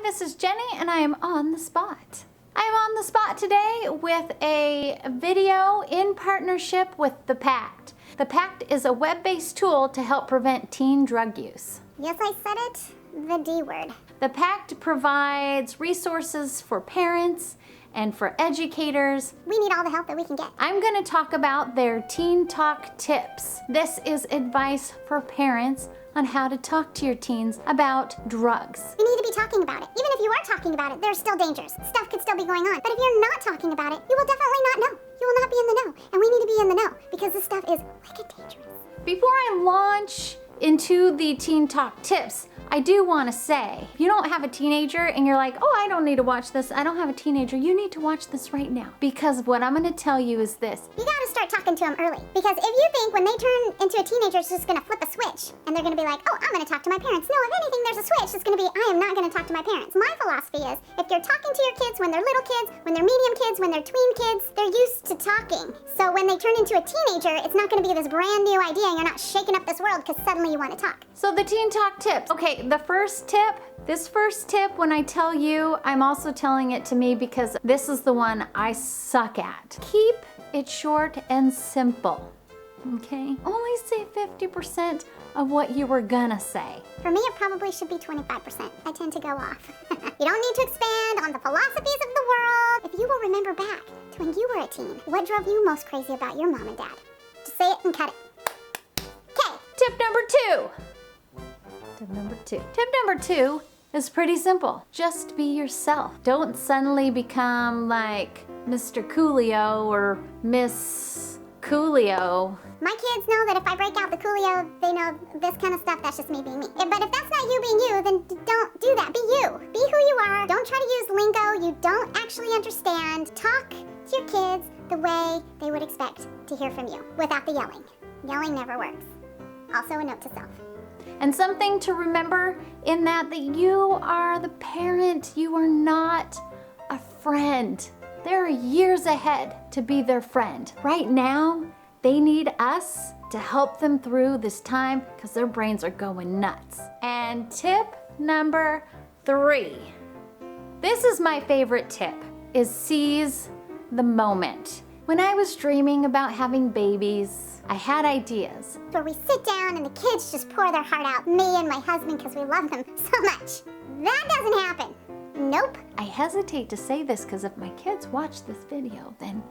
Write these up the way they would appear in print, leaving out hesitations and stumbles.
this is Jenny and I am on the spot. I am on the spot today with a video in partnership with the PACT. The PACT is a web-based tool to help prevent teen drug use. Yes, I said it, the D word. The PACT provides resources for parents and for educators. We need all the help that we can get. I'm going to talk about their Teen Talk tips. This is advice for parents on how to talk to your teens about drugs. We need to be talking about it. Even if you are talking about it, there's still dangers. Stuff could still be going on. But if you're not talking about it, you will definitely not know. You will not be in the know. And we need to be in the know because this stuff is wicked dangerous. Before I launch into the Teen Talk tips, I do want to say, if you don't have a teenager and you're like, oh, I don't need to watch this, I don't have a teenager, you need to watch this right now. Because what I'm going to tell you is this. You gotta start talking to them early. Because if you think when they turn into a teenager, it's just gonna flip a switch and they're gonna be like, oh, I'm gonna talk to my parents. No, if anything, there's a switch. It's gonna be, I am not gonna talk to my parents. My philosophy is, if you're talking to your kids when they're little kids, when they're medium kids, when they're tween kids, they're used to talking. So when they turn into a teenager, it's not gonna be this brand new idea and you're not shaking up this world because suddenly you want to talk. So the Teen Talk tips. Okay, the first tip, this first tip, when I tell you, I'm also telling it to me because this is the one I suck at. Keep it short and simple, okay? Only say 50% of what you were gonna say. For me, it probably should be 25%. I tend to go off. You don't need to expand on the philosophies of the world. If you will remember back to when you were a teen, what drove you most crazy about your mom and dad? Just say it and cut it. Okay. Tip number two. Tip number two is pretty simple. Just be yourself. Don't suddenly become like Mr. Coolio or Miss Coolio. My kids know that if I break out the Coolio, they know this kind of stuff, that's just me being me. But if that's not you being you, then don't do that. Be you. Be who you are. Don't try to use lingo you don't actually understand. Talk to your kids the way they would expect to hear from you, without the yelling. Yelling never works. Also a note to self. And something to remember in that you are the parent, you are not a friend. They're years ahead to be their friend. Right now, they need us to help them through this time because their brains are going nuts. And tip number three. This is my favorite tip, is seize the moment. When I was dreaming about having babies, I had ideas. Where we sit down and the kids just pour their heart out, me and my husband, because we love them so much. That doesn't happen. Nope. I hesitate to say this because if my kids watch this video, then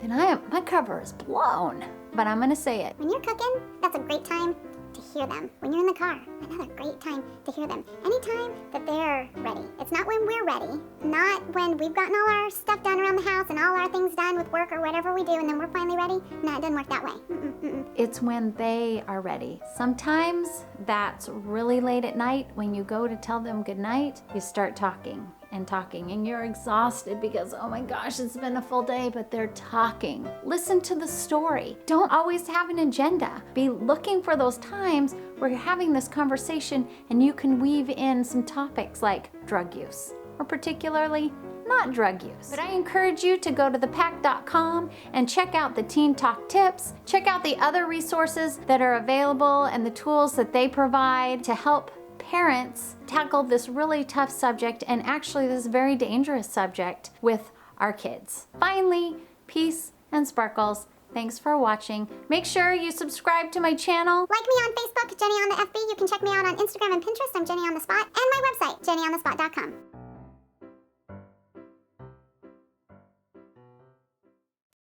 my cover is blown. But I'm gonna say it. When you're cooking, that's a great time to hear them. When you're in the car, another great time to hear them. Anytime that they're ready. It's not when we're ready, not when we've gotten all our stuff done around the house and all our things done with work or whatever we do and then we're finally ready. No, it doesn't work that way. It's when they are ready. Sometimes that's really late at night. When you go to tell them goodnight, you start talking and you're exhausted because, oh my gosh, it's been a full day, but they're talking. Listen to the story. Don't always have an agenda. Be looking for those times where you're having this conversation and you can weave in some topics like drug use, or particularly not drug use. But I encourage you to go to thepact.com and check out the Teen Talk tips, check out the other resources that are available and the tools that they provide to help parents tackle this really tough subject and actually this very dangerous subject with our kids. Finally, peace and sparkles. Thanks for watching. Make sure you subscribe to my channel. Like me on Facebook, Jenny on the FB. You can check me out on Instagram and Pinterest. I'm Jenny on the Spot. And my website, jennyonthespot.com.